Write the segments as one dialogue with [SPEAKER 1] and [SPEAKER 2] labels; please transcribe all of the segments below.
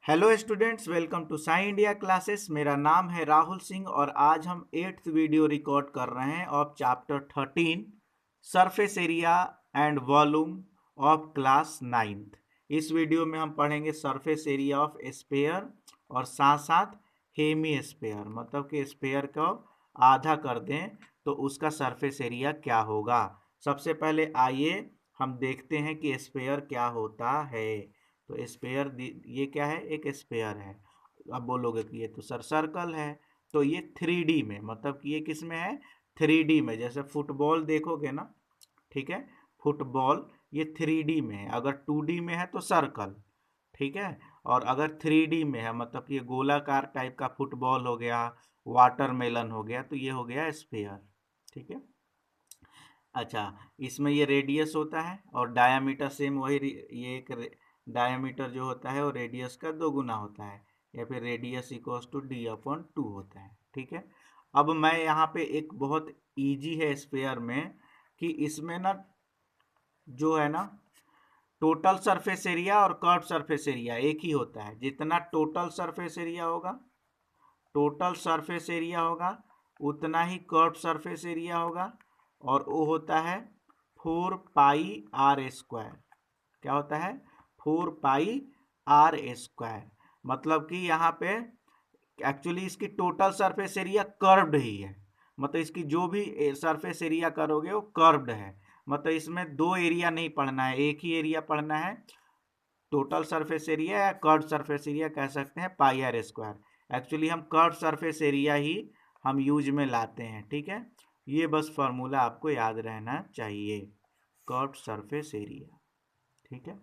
[SPEAKER 1] Hello students, welcome to Sai India classes. मेरा नाम है राहुल सिंह और आज हम 8th वीडियो रिकॉर्ड कर रहे हैं of chapter 13 surface area and volume of class 9th। इस वीडियो में हम पढ़ेंगे सरफेस एरिया ऑफ स्फीयर और साथ साथ हेमी स्फीयर, मतलब कि स्फीयर को आधा कर दें तो उसका सरफेस एरिया क्या होगा। सबसे पहले आइए हम देखते हैं कि स्फीयर क्या होता है। तो स्पेयर, ये क्या है? एक स्पेयर है। अब बोलोगे कि ये तो सर सर्कल है। तो ये 3D में, मतलब कि ये किस में है? 3D में। जैसे फुटबॉल देखोगे ना, ठीक है, फुटबॉल ये 3D में है। अगर 2D में है तो सर्कल, ठीक है, और अगर 3D में है मतलब कि ये गोलाकार टाइप का फुटबॉल हो गया, वाटरमेलन हो गया, तो ये हो गया स्पेयर। ठीक है। अच्छा, इसमें ये रेडियस होता है और डायामीटर सेम वही ये एक डायामीटर जो होता है वो रेडियस का 2 गुना होता है, या फिर रेडियस इक्वल्स टू d/2 होता है। ठीक है। अब मैं यहाँ पे एक बहुत इजी है स्फीयर में कि इसमें ना जो है ना, टोटल सरफेस एरिया और कर्व सरफेस एरिया एक ही होता है। जितना टोटल सरफेस एरिया होगा, टोटल सरफेस एरिया होगा, उतना ही कर्व सरफेस एरिया होगा, और वो होता है 4 पाई r²। क्या होता है? 4 पाई r²। मतलब कि यहाँ पे एक्चुअली इसकी टोटल सरफेस एरिया कर्व्ड ही है। मतलब इसकी जो भी सरफेस एरिया करोगे वो कर्व्ड है। मतलब इसमें दो एरिया नहीं पढ़ना है, एक ही एरिया पढ़ना है। टोटल सरफेस एरिया या कर्व सरफेस एरिया कह सकते हैं, πr²। एक्चुअली हम कर्व सरफेस एरिया ही हम यूज में लाते हैं। ठीक है। ये बस फॉर्मूला आपको याद रहना चाहिए, कर्व सरफेस एरिया। ठीक है।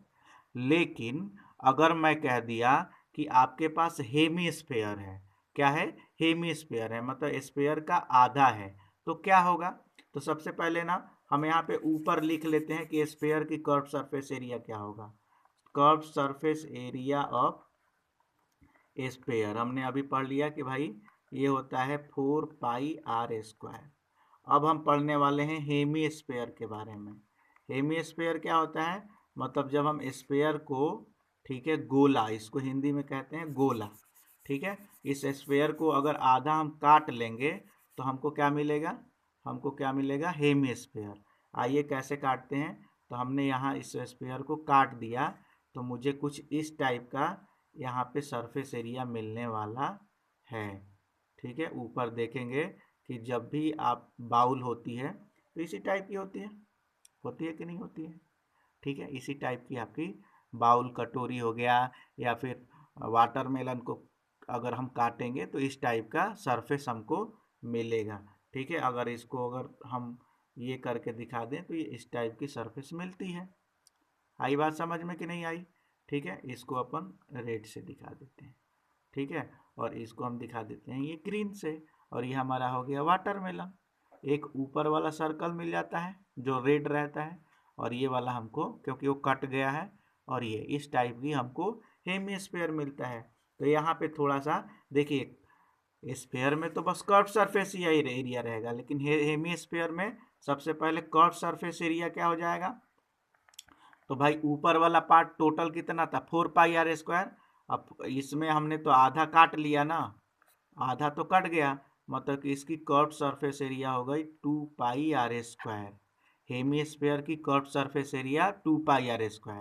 [SPEAKER 1] लेकिन अगर मैं कह दिया कि आपके पास हेमी स्फीयर है, क्या है? हेमी स्फीयर है, मतलब स्फीयर का आधा है, तो क्या होगा? तो सबसे पहले ना हम यहाँ पे ऊपर लिख लेते हैं कि स्फीयर की कर्व सरफेस एरिया क्या होगा। Curve surface area of sphere हमने अभी पढ़ लिया कि भाई ये होता है 4 पाई r²। अब हम पढ़ने वाले हैं हेमी स्फीयर के बारे में। हेमी स्फीयर क्या होता है? मतलब जब हम स्फीयर को, ठीक है, गोला, इसको हिंदी में कहते हैं गोला, ठीक है, इस स्फीयर को अगर आधा हम काट लेंगे तो हमको क्या मिलेगा? हमको क्या मिलेगा? Hemisphere. आइए कैसे काटते हैं। तो हमने यहाँ इस स्फीयर को काट दिया तो मुझे कुछ इस टाइप का यहाँ पे सरफेस एरिया मिलने वाला है। ठीक है। ऊपर देखेंगे कि जब भी आप बाउल होती है तो इसी टाइप की होती है कि नहीं होती है? ठीक है, इसी टाइप की आपकी बाउल, कटोरी हो गया, या फिर वाटरमेलन को अगर हम काटेंगे तो इस टाइप का सरफेस हमको मिलेगा। ठीक है। अगर इसको अगर हम ये करके दिखा दें तो ये इस टाइप की सरफेस मिलती है। आई बात समझ में कि नहीं आई? ठीक है, इसको अपन रेड से दिखा देते हैं। ठीक है, और इसको हम दिखा देते हैं ये ग्रीन से। और ये हमारा हो गया वाटरमेलन। एक ऊपर वाला सर्कल मिल जाता है जो रेड रहता है, और ये वाला हमको क्योंकि वो कट गया है, और ये इस टाइप की हमको हेमीस्फेयर मिलता है। तो यहाँ पे थोड़ा सा देखिए, स्फेयर में तो बस कर्व सरफेस एरिया रहेगा, लेकिन हेमीस्फेयर में सबसे पहले कर्व सरफेस एरिया क्या हो जाएगा? तो भाई ऊपर वाला पार्ट टोटल कितना था? 4 पाई r²। अब इसमें हमने तो आधा काट लिया ना, आधा तो कट गया, मतलब कि इसकी कर्व सरफेस एरिया हो गई 2 पाई r²। हेमी स्फेयर की curve surface area 2 pi r²।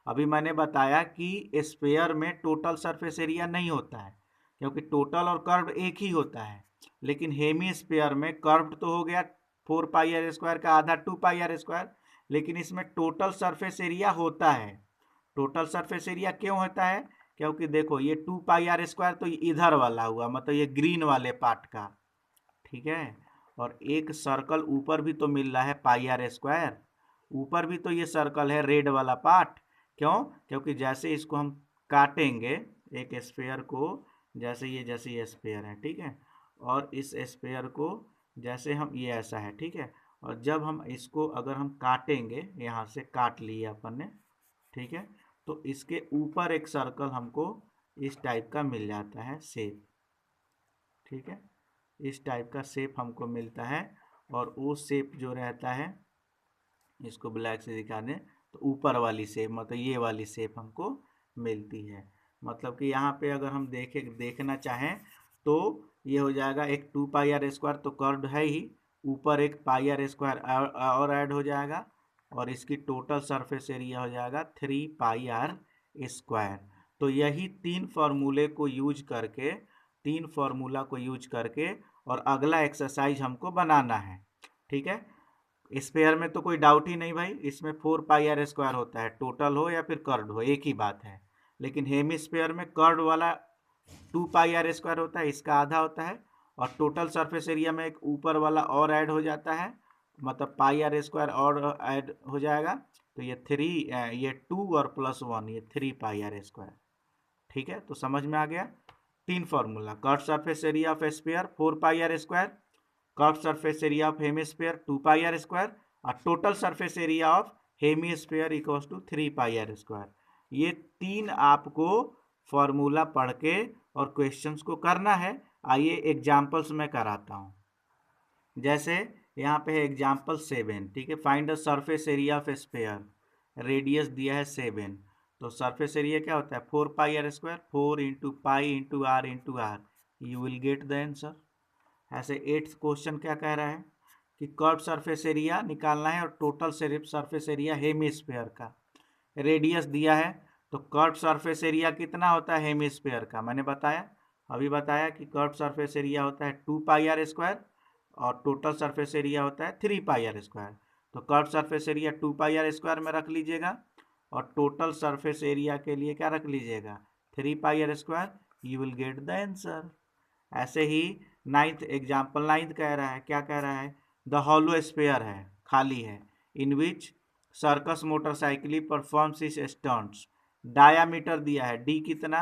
[SPEAKER 1] अभी मैंने बताया कि स्फेयर में टोटल सरफेस एरिया नहीं होता है, क्योंकि टोटल और कर्व एक ही होता है। लेकिन हेमी स्फेयर में कर्व तो हो गया 4 पाई r² का आधा 2 पाई r², लेकिन इसमें टोटल सरफेस एरिया होता है। टोटल सरफेस एरिया क्यों होता है? क्योंकि देखो ये 2 पाई r² तो इधर वाला हुआ, मतलब ये ग्रीन वाले पार्ट का। ठीक है। और एक सर्कल ऊपर भी तो मिल रहा है πr²। ऊपर भी तो ये सर्कल है रेड वाला पार्ट। क्यों? क्योंकि जैसे इसको हम काटेंगे, एक स्फेयर को, जैसे ये स्फेयर है, ठीक है, और इस स्फेयर को जैसे हम, ये ऐसा है, ठीक है, और जब हम इसको अगर हम काटेंगे, यहाँ से काट लिया अपन ने, ठीक है, तो इसके ऊपर एक सर्कल हमको इस टाइप का मिल जाता है शेप। ठीक है, इस टाइप का शेप हमको मिलता है। और वो शेप जो रहता है, इसको ब्लैक से दिखा दें, तो ऊपर वाली शेप, मतलब ये वाली शेप हमको मिलती है। मतलब कि यहाँ पे अगर हम देखना चाहें तो ये हो जाएगा एक 2 पाई r² तो कर्व्ड है ही, ऊपर एक पाई r² और ऐड हो जाएगा और इसकी टोटल सरफेस एरिया हो जाएगा 3 पाई r²। तो यही तीन फार्मूला को यूज करके और अगला एक्सरसाइज हमको बनाना है। ठीक है, स्पेयर में तो कोई डाउट ही नहीं भाई, इसमें 4 पाई r² होता है, टोटल हो या फिर कर्ड हो एक ही बात है। लेकिन हेमी स्पेयर में कर्ड वाला 2 पाई r² होता है, इसका आधा होता है, और टोटल सरफेस एरिया में एक ऊपर वाला और ऐड हो जाता है, मतलब पाई r² और ऐड हो जाएगा। तो ये 2 और +1 ये 3 पाई r²। ठीक है, तो समझ में आ गया तीन formula, curve surface area of sphere 4 pi r², curve surface area of hemisphere 2 pi r², और total surface area of hemisphere equals to 3 pi r²। ये तीन आपको फॉर्मूला पढ़ के और क्वेश्चंस को करना है। आइए एग्जांपल्स में कराता हूँ। जैसे यहाँ पे है एग्जांपल 7, ठीक है, find the surface area of sphere, radius दिया है 7, तो सरफेस एरिया क्या होता है 4 pi r², 4 into pi into R into R, you will get the answer. ऐसे 8th क्वेश्चन क्या कह रहा है कि कर्व सरफेस एरिया निकालना है और टोटल सरफेस एरिया हेमिस्फीयर का, रेडियस दिया है, तो कर्व सरफेस एरिया कितना होता है हेमिस्फीयर का, मैंने अभी बताया कि कर्व सरफेस एरिया होता है 2 पाई r² और टोटल सरफेस एरिया होता है 3 पाई r²। तो curve surface area 2 pi r² में रख लीजिएगा और टोटल सरफेस एरिया के लिए क्या रख लीजिएगा 3 pi r², you will get the answer. ऐसे ही 9th एग्जाम्पल 9th कह रहा है, क्या कह रहा है, द हॉलो स्फीयर है, खाली है, इन विच सर्कस मोटरसाइकिल परफॉर्म्स इस स्टंट्स, डायामीटर दिया है डी कितना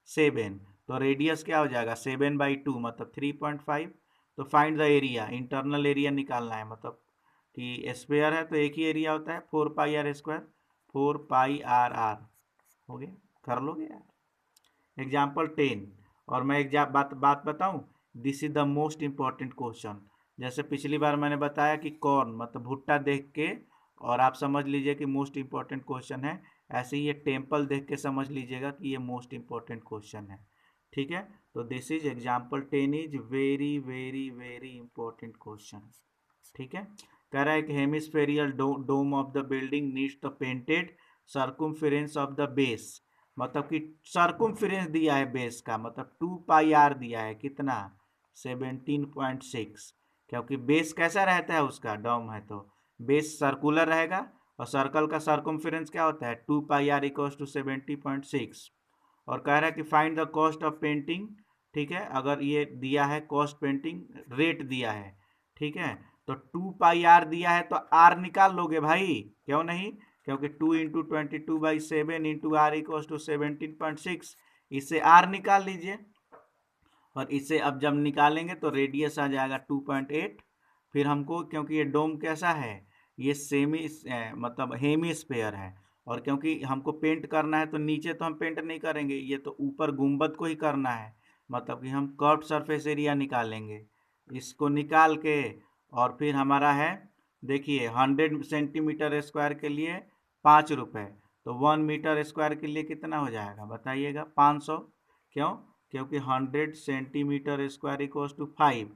[SPEAKER 1] 7, तो रेडियस क्या हो जाएगा 7/2 मतलब 3.5। तो find the area, internal area निकालना है, मतलब कि स्फीयर है तो एक ही एरिया होता है 4 पाई r², 4 पाई r हो गया, कर लोगे यार। एग्जाम्पल 10, और मैं एक बात बताऊं, this is the most important question. जैसे पिछली बार मैंने बताया कि कॉर्न मतलब भुट्टा देख के और आप समझ लीजिए कि मोस्ट इंपॉर्टेंट क्वेश्चन है, ऐसे ही ये टेम्पल देख के समझ लीजिएगा कि ये मोस्ट इंपॉर्टेंट क्वेश्चन है। ठीक है, तो this is example 10 is very very very important question. ठीक है, कह रहा है कि hemispherical dome of the building needs the painted circumference of the base, मतलब कि सर्कुम्फेरेंस दिया है बेस का, मतलब 2 पाई r दिया है कितना 17.6, क्योंकि बेस कैसा रहता है उसका डोम है तो बेस सर्कुलर रहेगा और सर्कल का सर्कुम्फेरेंस क्या होता है 2 पाई r इक्वल्स टू 70.6। और कह रहा है कि find the cost of painting, ठीक है, अगर ये दिया है कॉस्ट पेंटिंग रेट दिया है, ठीक है, तो 2 पाई r दिया है तो r निकाल लोगे भाई, क्यों नहीं, क्योंकि 2 into 22/7 into R equals to 17.6, इससे r निकाल लीजिए। और इसे अब जब निकालेंगे तो रेडियस आ जाएगा 2.8। फिर हमको क्योंकि ये डोम कैसा है, ये मतलब हेमी स्फीयर है, और क्योंकि हमको पेंट करना है तो नीचे तो हम पेंट नहीं करेंगे, ये तो ऊपर गुंबद को ही करना है, मतलब कि हम कर्व सरफेस एरिया निकालेंगे। इसको निकाल के और फिर हमारा है, देखिए 100 सेंटीमीटर स्क्वायर के लिए 5 रुपये, तो 1 मीटर स्क्वायर के लिए कितना हो जाएगा बताइएगा 500। क्यों, क्योंकि 100 सेंटीमीटर स्क्वायर इक्वल्स टू 5।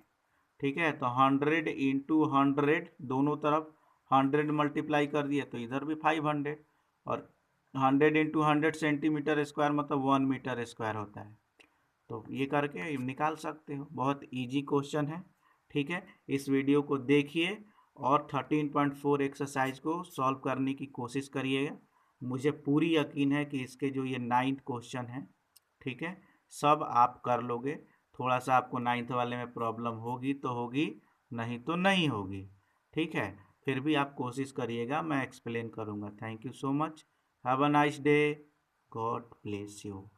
[SPEAKER 1] ठीक है, तो 100 इंटू 100 दोनों तरफ 100 मल्टीप्लाई कर दिए तो इधर भी 500, और 100 इंटू 100 सेंटीमीटर स्क्वायर मतलब 1 मीटर स्क्वायर होता है। तो ये करके निकाल सकते हो, बहुत इजी क्वेश्चन है। ठीक है, इस वीडियो को देखिए और 13.4 एक्सरसाइज को सॉल्व करने की कोशिश करिएगा। मुझे पूरी यकीन है कि इसके जो ये 9th क्वेश्चन है, ठीक है, सब आप कर लोगे। थोड़ा सा आपको 9th वाले में प्रॉब्लम होगी तो होगी, नहीं तो नहीं होगी। ठीक है, फिर भी आप कोशिश करिएगा, मैं एक्सप्लेन करूँगा। Thank you so much, have a nice day, God bless you.